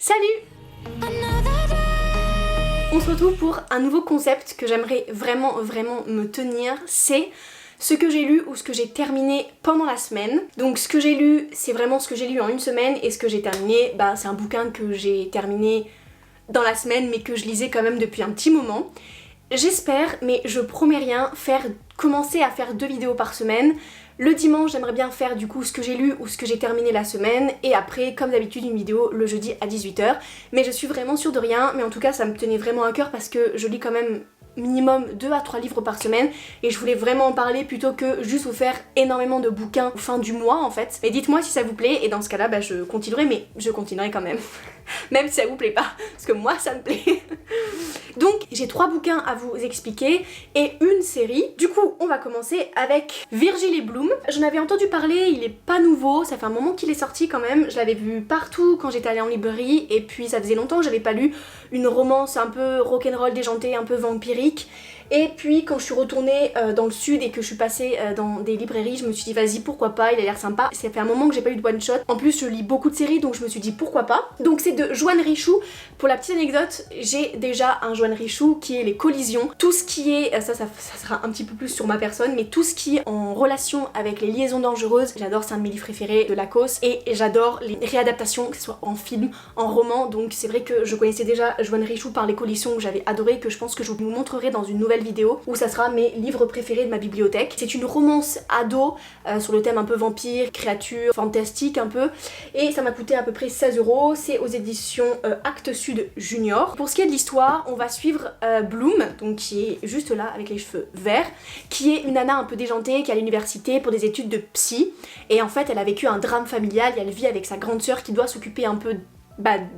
Salut! On se retrouve pour un nouveau concept que j'aimerais vraiment me tenir, c'est ce que j'ai lu ou ce que j'ai terminé pendant la semaine. Donc ce que j'ai lu, c'est vraiment ce que j'ai lu en une semaine, et ce que j'ai terminé, c'est un bouquin que j'ai terminé dans la semaine mais que je lisais quand même depuis un petit moment. J'espère, mais je promets rien, commencer à faire 2 vidéos par semaine. Le dimanche, j'aimerais bien faire du coup ce que j'ai lu ou ce que j'ai terminé la semaine, et après, comme d'habitude, une vidéo le jeudi à 18h. Mais je suis vraiment sûre de rien, mais en tout cas ça me tenait vraiment à cœur parce que je lis quand même minimum 2 à 3 livres par semaine, et je voulais vraiment en parler plutôt que juste vous faire énormément de bouquins fin du mois en fait. Mais dites-moi si ça vous plaît, et dans ce cas-là, je continuerai, mais je continuerai quand même. Même si ça vous plaît pas, parce que moi ça me plaît. Donc j'ai 3 bouquins à vous expliquer et une série. Du coup on va commencer avec Virgil et Bloom. J'en avais entendu parler, il est pas nouveau, ça fait un moment qu'il est sorti quand même. Je l'avais vu partout quand j'étais allée en librairie, et puis ça faisait longtemps que j'avais pas lu une romance un peu rock'n'roll déjantée, un peu vampirique. Et puis quand je suis retournée dans le sud et que je suis passée dans des librairies, je me suis dit vas-y, pourquoi pas, il a l'air sympa. Ça fait un moment que j'ai pas eu de one shot. En plus je lis beaucoup de séries, donc je me suis dit pourquoi pas. Donc c'est de Joanne Richoux. Pour la petite anecdote, j'ai déjà un Joanne Richoux qui est Les Collisions. Tout ce qui est, ça sera un petit peu plus sur ma personne, mais tout ce qui est en relation avec les liaisons dangereuses, j'adore, c'est un de mes livres préférés de Lacoste, et j'adore les réadaptations, que ce soit en film, en roman. Donc c'est vrai que je connaissais déjà Joanne Richoux par Les Collisions, que j'avais adoré, que je pense que je vous montrerai dans une nouvelle vidéo où ça sera mes livres préférés de ma bibliothèque. C'est une romance ado sur le thème un peu vampire, créature, fantastique un peu, et ça m'a coûté à peu près 16€. C'est aux éditions Actes Sud Junior. Pour ce qui est de l'histoire, on va suivre Bloom, donc qui est juste là avec les cheveux verts, qui est une nana un peu déjantée qui est à l'université pour des études de psy, et en fait elle a vécu un drame familial et elle vit avec sa grande sœur qui doit s'occuper un peu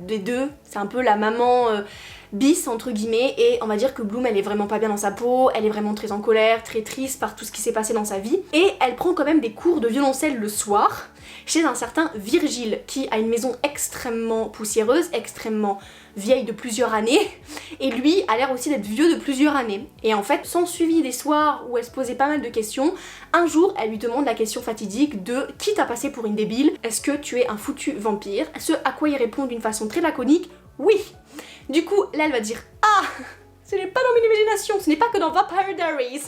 des deux. C'est un peu la maman bis entre guillemets, et on va dire que Bloom elle est vraiment pas bien dans sa peau, elle est vraiment très en colère, très triste par tout ce qui s'est passé dans sa vie, et elle prend quand même des cours de violoncelle le soir chez un certain Virgile qui a une maison extrêmement poussiéreuse, extrêmement vieille de plusieurs années, et lui a l'air aussi d'être vieux de plusieurs années. Et en fait, sans suivi des soirs où elle se posait pas mal de questions, un jour elle lui demande la question fatidique de qui t'a passé pour une débile, est-ce que tu es un foutu vampire? Ce à quoi il répond d'une façon très laconique, oui. Du coup, là elle va dire ah, ce n'est pas dans mon imagination, ce n'est pas que dans Vampire Diaries.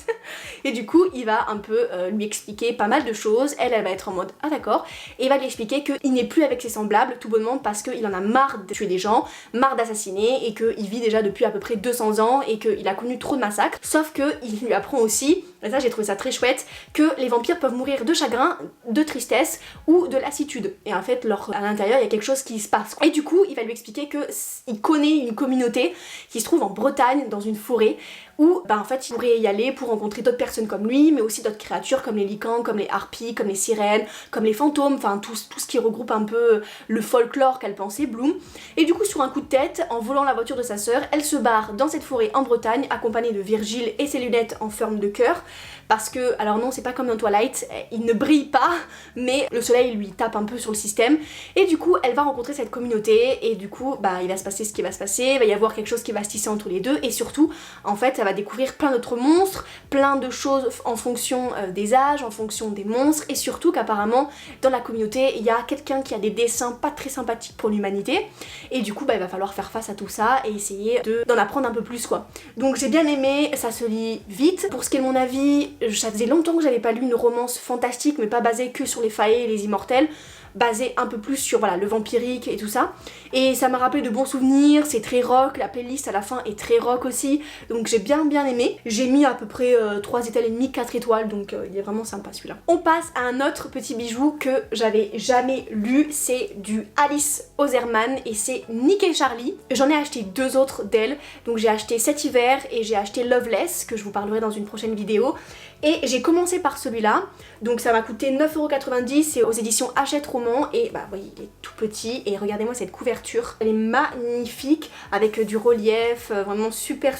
Et du coup, il va un peu lui expliquer pas mal de choses. Elle va être en mode ah d'accord, et il va lui expliquer qu'il n'est plus avec ses semblables, tout bonnement parce qu'il en a marre de tuer des gens, marre d'assassiner, et qu'il vit déjà depuis à peu près 200 ans et qu'il a connu trop de massacres. Sauf qu'il lui apprend aussi, et ça j'ai trouvé ça très chouette, que les vampires peuvent mourir de chagrin, de tristesse ou de lassitude. Et en fait, à l'intérieur, il y a quelque chose qui se passe. Et du coup, il va lui expliquer qu'il connaît une communauté qui se trouve en Bretagne, dans une forêt, où en fait il pourrait y aller pour rencontrer d'autres personnes comme lui, mais aussi d'autres créatures comme les licans, comme les harpies, comme les sirènes, comme les fantômes, enfin tout ce qui regroupe un peu le folklore qu'elle pensait Bloom. Et du coup, sur un coup de tête, en volant la voiture de sa sœur, elle se barre dans cette forêt en Bretagne accompagnée de Virgile et ses lunettes en forme de cœur, parce que, alors non, c'est pas comme dans Twilight, il ne brille pas, mais le soleil lui tape un peu sur le système, et du coup elle va rencontrer cette communauté, et du coup il va se passer ce qui va se passer, il va y avoir quelque chose qui va se tisser entre les deux, et surtout en fait elle va découvrir plein d'autres monstres, plein de choses en fonction des âges, en fonction des monstres, et surtout qu'apparemment dans la communauté il y a quelqu'un qui a des dessins pas très sympathiques pour l'humanité, et du coup il va falloir faire face à tout ça et essayer d'en apprendre un peu plus quoi. Donc j'ai bien aimé, ça se lit vite. Pour ce qui est de mon avis, ça faisait longtemps que j'avais pas lu une romance fantastique, mais pas basée que sur les faées et les immortels, basée un peu plus sur le vampirique et tout ça, et ça m'a rappelé de bons souvenirs. C'est très rock, la playlist à la fin est très rock aussi, donc j'ai bien aimé. J'ai mis à peu près 3 étoiles et demie, 4 étoiles, donc il est vraiment sympa celui-là. On passe à un autre petit bijou que j'avais jamais lu, c'est du Alice Oserman et c'est Nick et Charlie. J'en ai acheté 2 autres d'elle, donc j'ai acheté Cet hiver et j'ai acheté Loveless, que je vous parlerai dans une prochaine vidéo. Et j'ai commencé par celui-là, donc ça m'a coûté 9,90€, c'est aux éditions Hachette Roman, et voyez, il est tout petit, et regardez-moi cette couverture, elle est magnifique, avec du relief, vraiment super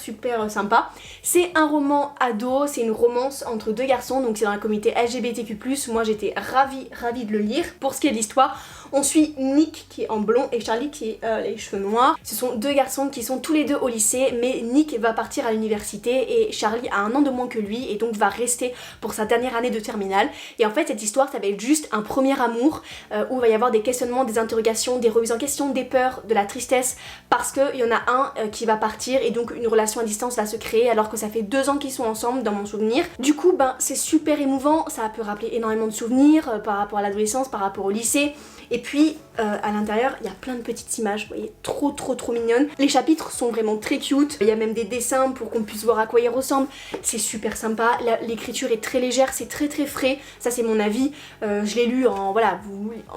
sympa. C'est un roman ado, c'est une romance entre 2 garçons, donc c'est dans la communauté LGBTQ+, moi j'étais ravie de le lire. Pour ce qui est de l'histoire, On suit Nick qui est en blond et Charlie qui a les cheveux noirs. Ce sont deux garçons qui sont tous les deux au lycée, mais Nick va partir à l'université et Charlie a un an de moins que lui et donc va rester pour sa dernière année de terminale. Et en fait cette histoire ça va être juste un premier amour où il va y avoir des questionnements, des interrogations, des remises en question, des peurs, de la tristesse, parce qu'il y en a un qui va partir et donc une relation à distance va se créer alors que ça fait 2 ans qu'ils sont ensemble dans mon souvenir. Du coup c'est super émouvant, ça peut rappeler énormément de souvenirs par rapport à l'adolescence, par rapport au lycée. Et puis à l'intérieur il y a plein de petites images, vous voyez, trop mignonnes. Les chapitres sont vraiment très cute, il y a même des dessins pour qu'on puisse voir à quoi ils ressemblent. C'est super sympa, l'écriture est très légère, c'est très frais, ça c'est mon avis. Je l'ai lu en voilà,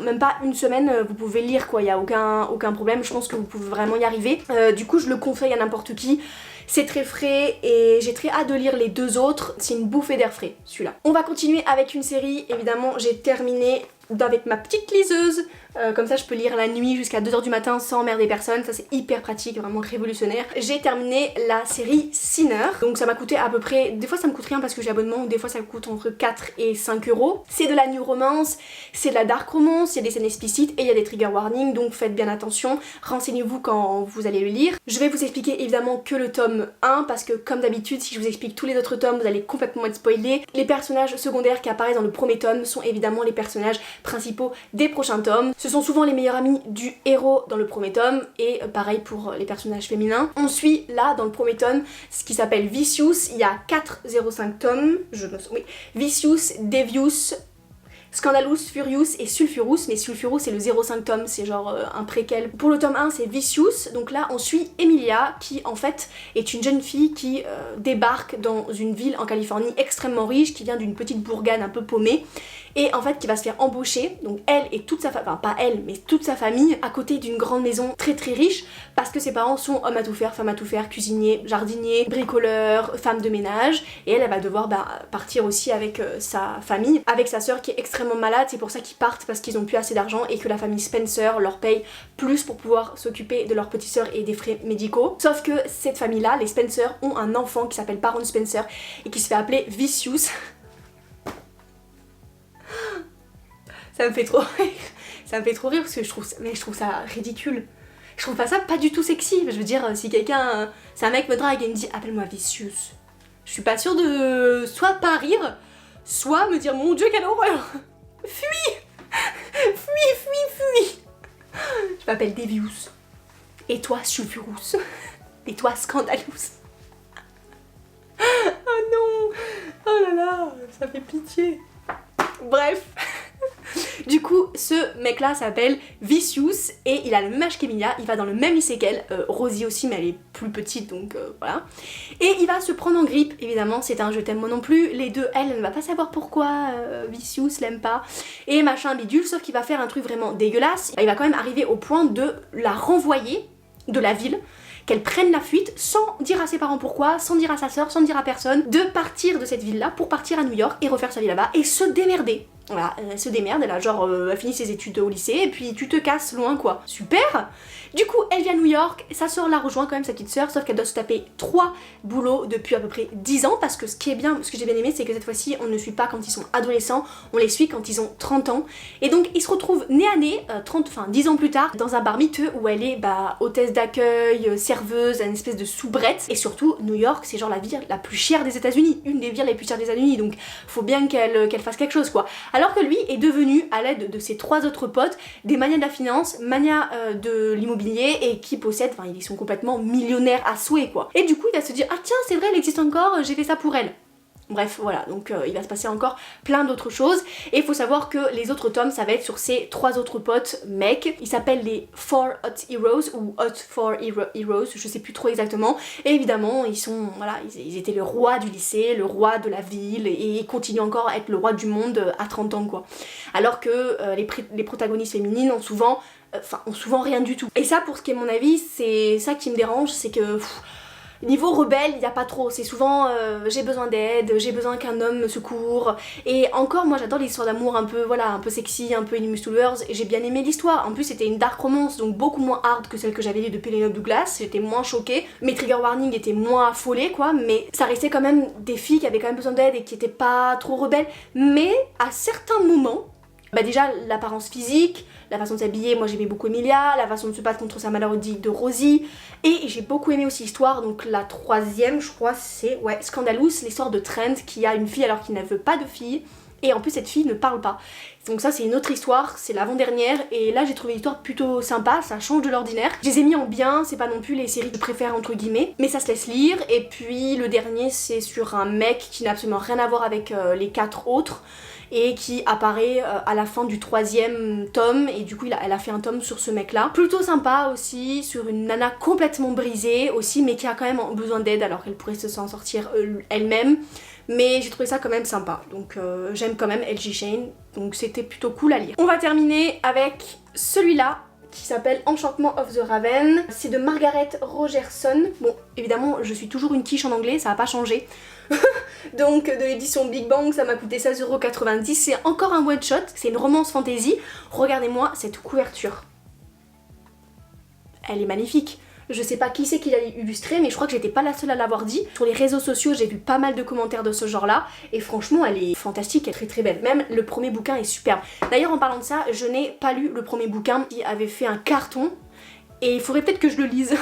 même pas une semaine, vous pouvez lire quoi, il n'y a aucun problème, je pense que vous pouvez vraiment y arriver. Du coup je le conseille à n'importe qui. C'est très frais et j'ai très hâte de lire les deux autres, c'est une bouffée d'air frais celui-là. On va continuer avec une série, évidemment j'ai terminé avec ma petite liseuse, comme ça je peux lire la nuit jusqu'à 2h du matin sans emmerder personne, ça c'est hyper pratique, vraiment révolutionnaire. J'ai terminé la série Sinner, donc ça m'a coûté à peu près, des fois ça me coûte rien parce que j'ai abonnement, ou des fois ça coûte entre 4 et 5 euros. C'est de la new romance, c'est de la dark romance, il y a des scènes explicites et il y a des trigger warnings, donc faites bien attention, renseignez-vous quand vous allez le lire. Je vais vous expliquer évidemment que le tome 1 parce que comme d'habitude si je vous explique tous les autres tomes vous allez complètement être spoilés. Les personnages secondaires qui apparaissent dans le premier tome sont évidemment les personnages principaux des prochains tomes. Ce sont souvent les meilleurs amis du héros dans le premier tome et pareil pour les personnages féminins. On suit là dans le premier tome ce qui s'appelle Vicious, il y a 4,05 tomes, oui, Vicious, Devious, Scandalous, Furious et Sulfurous, mais Sulfurous c'est le 0,5 tome, c'est genre un préquel. Pour le tome 1 c'est Vicious, donc là on suit Emilia qui en fait est une jeune fille qui débarque dans une ville en Californie extrêmement riche, qui vient d'une petite bourgade un peu paumée et en fait qui va se faire embaucher, donc elle et toute sa famille, enfin pas elle mais toute sa famille, à côté d'une grande maison très riche parce que ses parents sont hommes à tout faire, femmes à tout faire, cuisiniers, jardiniers, bricoleurs, femmes de ménage et elle va devoir partir aussi avec sa famille, avec sa sœur qui est extrêmement malade, c'est pour ça qu'ils partent parce qu'ils ont plus assez d'argent et que la famille Spencer leur paye plus pour pouvoir s'occuper de leur petite sœur et des frais médicaux. Sauf que cette famille là, les Spencer, ont un enfant qui s'appelle Baron Spencer et qui se fait appeler Vicious. Ça me fait trop rire. Ça me fait trop rire parce que je trouve ça ridicule. Je trouve pas ça pas du tout sexy. Je veux dire, si quelqu'un, si un mec me drague et me dit appelle-moi Vicious, je suis pas sûre de soit pas rire, soit me dire mon dieu quelle horreur. Fuis. Fuis. Je m'appelle Devious. Et toi Sulfurous. Et toi Scandalous. Oh non. Oh là là, ça fait pitié. Bref. Du coup, ce mec là s'appelle Vicious et il a le même âge qu'Emilia, il va dans le même lycée qu'elle, Rosie aussi mais elle est plus petite donc voilà. Et il va se prendre en grippe, évidemment c'est un je t'aime moi non plus, les deux, elle ne va pas savoir pourquoi Vicious l'aime pas et machin bidule, sauf qu'il va faire un truc vraiment dégueulasse, il va quand même arriver au point de la renvoyer de la ville, qu'elle prenne la fuite sans dire à ses parents pourquoi, sans dire à sa sœur, sans dire à personne, de partir de cette ville là pour partir à New York et refaire sa vie là-bas et se démerder. Voilà, elle se démerde, elle a genre elle fini ses études au lycée et puis tu te casses loin quoi. Super. Du coup elle vient à New York, sa sœur la rejoint quand même, sa petite sœur, sauf qu'elle doit se taper 3 boulots depuis à peu près 10 ans parce que ce qui est bien, ce que j'ai bien aimé c'est que cette fois-ci on ne suit pas quand ils sont adolescents, on les suit quand ils ont 30 ans et donc ils se retrouvent nez à nez, 10 ans plus tard, dans un bar miteux où elle est hôtesse d'accueil, serveuse, une espèce de soubrette et surtout New York c'est genre la ville la plus chère des États-Unis, une des villes les plus chères des États-Unis donc faut bien qu'elle fasse quelque chose quoi. Alors que lui est devenu, à l'aide de ses 3 autres potes, des manias de la finance, manias de l'immobilier et qui possèdent, enfin ils sont complètement millionnaires à souhait quoi. Et du coup il va se dire ah tiens c'est vrai elle existe encore, j'ai fait ça pour elle. Bref voilà, donc il va se passer encore plein d'autres choses et il faut savoir que les autres tomes ça va être sur ces 3 autres potes mecs, ils s'appellent les 4 Hot Heroes ou Hot 4 Heroes, je sais plus trop exactement et évidemment ils sont, voilà, ils étaient le roi du lycée, le roi de la ville et ils continuent encore à être le roi du monde à 30 ans quoi. Alors que les protagonistes féminines ont souvent rien du tout. Et ça pour ce qui est mon avis, c'est ça qui me dérange, c'est que niveau rebelle, il n'y a pas trop, c'est souvent j'ai besoin d'aide, j'ai besoin qu'un homme me secourt. Et encore, moi j'adore l'histoire d'amour un peu, voilà, un peu sexy, un peu Enemies to Lovers, et j'ai bien aimé l'histoire. En plus c'était une dark romance, donc beaucoup moins hard que celle que j'avais lue de Penelope Douglas, j'étais moins choquée. Mes trigger warnings étaient moins affolés quoi, mais ça restait quand même des filles qui avaient quand même besoin d'aide et qui étaient pas trop rebelles. Mais à certains moments, déjà l'apparence physique, la façon de s'habiller, moi j'aimais beaucoup Emilia, la façon de se battre contre sa maladie de Rosie, et j'ai beaucoup aimé aussi l'histoire, donc la troisième je crois c'est, ouais, Scandalous, l'histoire de Trent qui a une fille alors qu'il ne veut pas de fille, et en plus cette fille ne parle pas. Donc ça c'est une autre histoire, c'est l'avant-dernière, et là j'ai trouvé l'histoire plutôt sympa, ça change de l'ordinaire. Je les ai mis en bien, c'est pas non plus les séries que je préfère entre guillemets, mais ça se laisse lire. Et puis le dernier c'est sur un mec qui n'a absolument rien à voir avec les 4 autres, et qui apparaît à la fin du 3e tome, et du coup elle a fait un tome sur ce mec là. Plutôt sympa aussi, sur une nana complètement brisée aussi, mais qui a quand même besoin d'aide alors qu'elle pourrait s'en sortir elle-même. Mais j'ai trouvé ça quand même sympa, donc j'aime quand même LG Shane, donc c'était plutôt cool à lire. On va terminer avec celui-là, qui s'appelle Enchantement of the Raven. C'est de Margaret Rogerson. Bon, évidemment, je suis toujours une quiche en anglais, ça n'a pas changé. Donc, de l'édition Big Bang, ça m'a coûté 16,90 €. C'est encore un one-shot, c'est une romance fantasy. Regardez-moi cette couverture. Elle est magnifique. Je sais pas qui c'est qui l'a illustré, mais je crois que j'étais pas la seule à l'avoir dit. Sur les réseaux sociaux, j'ai vu pas mal de commentaires de ce genre-là, et franchement, elle est fantastique, elle est très très belle. Même le premier bouquin est superbe. D'ailleurs, en parlant de ça, je n'ai pas lu le premier bouquin qui avait fait un carton, et il faudrait peut-être que je le lise.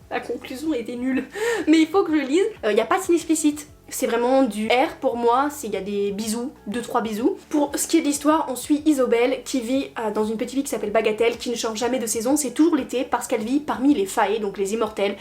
La conclusion était nulle, mais il faut que je le lise. Il n'y a pas de signe explicite. C'est vraiment du R pour moi, il y a des bisous, 2-3 bisous. Pour ce qui est de l'histoire, on suit Isobel qui vit dans une petite ville qui s'appelle Bagatelle, qui ne change jamais de saison, c'est toujours l'été parce qu'elle vit parmi les faées, donc les immortels.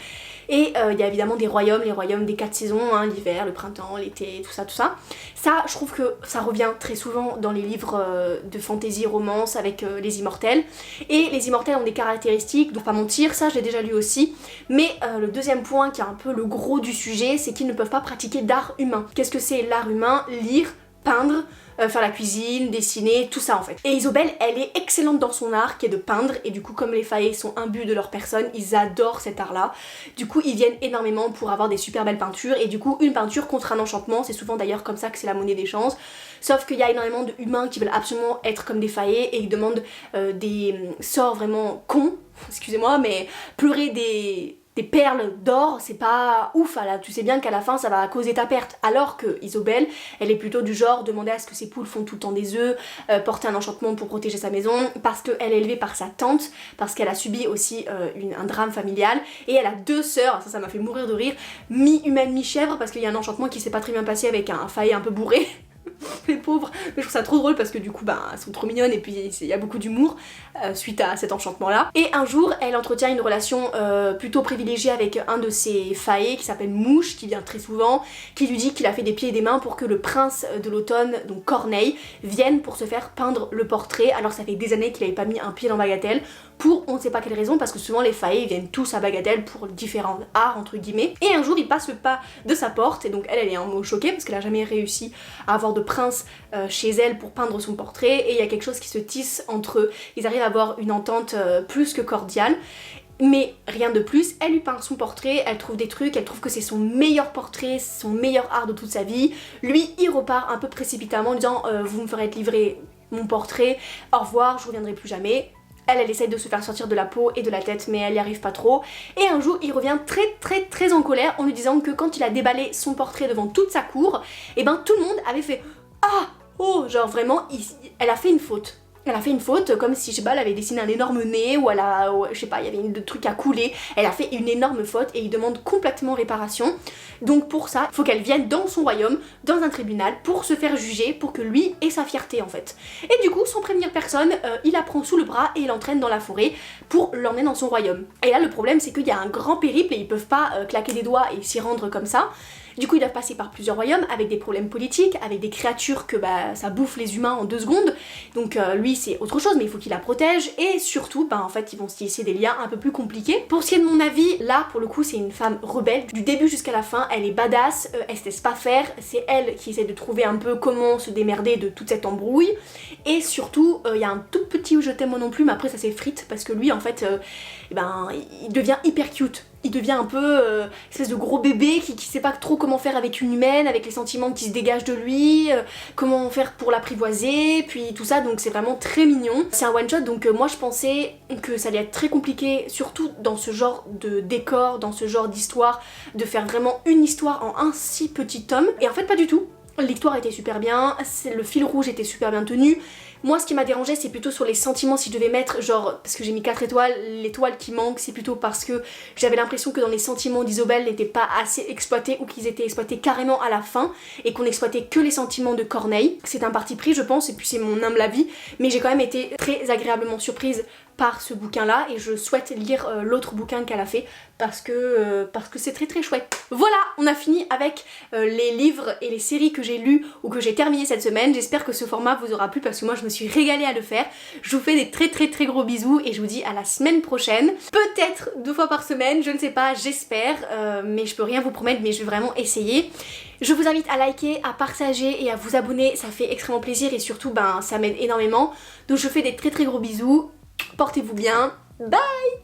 Et il y a évidemment des royaumes, les royaumes des 4 saisons, hein, l'hiver, le printemps, l'été, tout ça, tout ça. Ça, je trouve que ça revient très souvent dans les livres de fantasy, romance avec les immortels. Et les immortels ont des caractéristiques, donc pas mentir, ça je l'ai déjà lu aussi. Mais le deuxième point qui est un peu le gros du sujet, c'est qu'ils ne peuvent pas pratiquer d'art humain. Qu'est-ce que c'est l'art humain? Lire, peindre, faire la cuisine, dessiner, tout ça en fait. Et Isobel, elle est excellente dans son art qui est de peindre, et du coup comme les faées sont imbus de leur personne, ils adorent cet art là. Du coup ils viennent énormément pour avoir des super belles peintures, et du coup une peinture contre un enchantement, c'est souvent d'ailleurs comme ça que c'est la monnaie d'échange. Sauf qu'il y a énormément d'humains qui veulent absolument être comme des faées, et ils demandent des sorts vraiment cons, excusez-moi, mais pleurer des perles d'or, c'est pas ouf, là, tu sais bien qu'à la fin ça va causer ta perte. Alors que Isobel, elle est plutôt du genre demander à ce que ses poules font tout le temps des œufs, porter un enchantement pour protéger sa maison, parce qu'elle est élevée par sa tante, parce qu'elle a subi aussi un drame familial, et elle a 2 sœurs, ça m'a fait mourir de rire, mi-humaine, mi-chèvre, parce qu'il y a un enchantement qui s'est pas très bien passé avec un faillé un peu bourré. Les pauvres, mais je trouve ça trop drôle parce que du coup elles sont trop mignonnes, et puis il y a beaucoup d'humour suite à cet enchantement là. Et un jour elle entretient une relation plutôt privilégiée avec un de ses faées qui s'appelle Mouche, qui vient très souvent, qui lui dit qu'il a fait des pieds et des mains pour que le prince de l'automne, donc Corneille, vienne pour se faire peindre le portrait. Alors ça fait des années qu'il avait pas mis un pied dans Bagatelle, pour on ne sait pas quelle raison, parce que souvent les faées viennent tous à Bagatelle pour différents arts entre guillemets. Et un jour il passe le pas de sa porte, et donc elle est en mot choquée parce qu'elle a jamais réussi à avoir de prince chez elle pour peindre son portrait, et il y a quelque chose qui se tisse entre eux. Ils arrivent à avoir une entente plus que cordiale, mais rien de plus. Elle lui peint son portrait, elle trouve des trucs, elle trouve que c'est son meilleur portrait, son meilleur art de toute sa vie. Lui il repart un peu précipitamment en disant vous me ferez livrer mon portrait, au revoir, je reviendrai plus jamais. Elle essaye de se faire sortir de la peau et de la tête, mais elle y arrive pas trop. Et un jour, il revient très en colère en lui disant que quand il a déballé son portrait devant toute sa cour, et ben tout le monde avait fait ah, oh, genre vraiment, elle a fait une faute. Elle a fait une faute, comme si, je sais pas, elle avait dessiné un énorme nez, ou je sais pas, il y avait des trucs à couler. Elle a fait une énorme faute, et il demande complètement réparation. Donc pour ça, il faut qu'elle vienne dans son royaume, dans un tribunal, pour se faire juger, pour que lui ait sa fierté en fait. Et du coup, sans prévenir personne, il la prend sous le bras et il l'entraîne dans la forêt pour l'emmener dans son royaume. Et là, le problème, c'est qu'il y a un grand périple, et ils peuvent pas claquer des doigts et s'y rendre comme ça. Du coup, ils doivent passer par plusieurs royaumes avec des problèmes politiques, avec des créatures que ça bouffe les humains en 2 secondes. Donc lui, c'est autre chose, mais il faut qu'il la protège. Et surtout, en fait, ils vont se tisser des liens un peu plus compliqués. Pour ce qui est de mon avis, là, pour le coup, c'est une femme rebelle. Du début jusqu'à la fin, elle est badass, elle se laisse pas faire. C'est elle qui essaie de trouver un peu comment se démerder de toute cette embrouille. Et surtout, il y a un tout petit je t'aime moi non plus, mais après ça s'effrite parce que lui, en fait, il devient hyper cute. Il devient un peu espèce de gros bébé qui sait pas trop comment faire avec une humaine, avec les sentiments qui se dégagent de lui, comment faire pour l'apprivoiser, puis tout ça, donc c'est vraiment très mignon. C'est un one shot, donc moi je pensais que ça allait être très compliqué, surtout dans ce genre de décor, dans ce genre d'histoire, de faire vraiment une histoire en un si petit tome, et en fait pas du tout. L'histoire était super bien, le fil rouge était super bien tenu. Moi ce qui m'a dérangé c'est plutôt sur les sentiments, si je devais mettre genre, parce que j'ai mis 4 étoiles, l'étoile qui manque c'est plutôt parce que j'avais l'impression que dans les sentiments d'Isobel n'étaient pas assez exploités ou qu'ils étaient exploités carrément à la fin et qu'on exploitait que les sentiments de Corneille. C'est un parti pris je pense et puis c'est mon humble avis, mais j'ai quand même été très agréablement surprise par ce bouquin là et je souhaite lire l'autre bouquin qu'elle a fait parce que c'est très très chouette. Voilà, on a fini avec les livres et les séries que j'ai lues ou que j'ai terminées cette semaine. J'espère que ce format vous aura plu parce que moi je me suis régalée à le faire. Je vous fais des très très très gros bisous et je vous dis à la semaine prochaine. Peut-être 2 fois par semaine, je ne sais pas, j'espère, mais je peux rien vous promettre, mais je vais vraiment essayer. Je vous invite à liker, à partager et à vous abonner, ça fait extrêmement plaisir et surtout ben ça m'aide énormément. Donc je fais des très très gros bisous. Portez-vous bien, bye!